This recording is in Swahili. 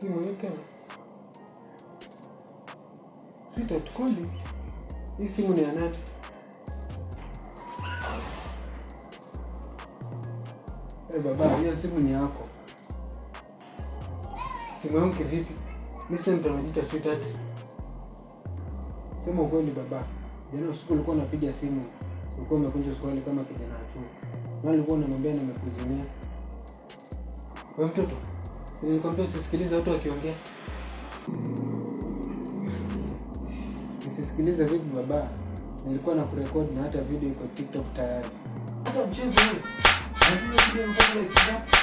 Simu yake. Sweetheart calling. Hii simu ni ya nani? Baba, hiyo simu ni yako. Simu yangu kivipi? Mimi sasa nitajiita sweetheart. Sema ukweli baba. Jana usiku ulikuwa unapiga simu. Ulikuwa umekunja swali kama kijana achuka. Na ulikuwa unamwambia nimekuzimia. Wewe mtoto, nilikwambia usisikilize watu wakiongea. Usisikilize vipi baba? Nilikuwa na kurekodi na hata video iko TikTok tayari. Acha mchezo wewe. Lazima video mpaka like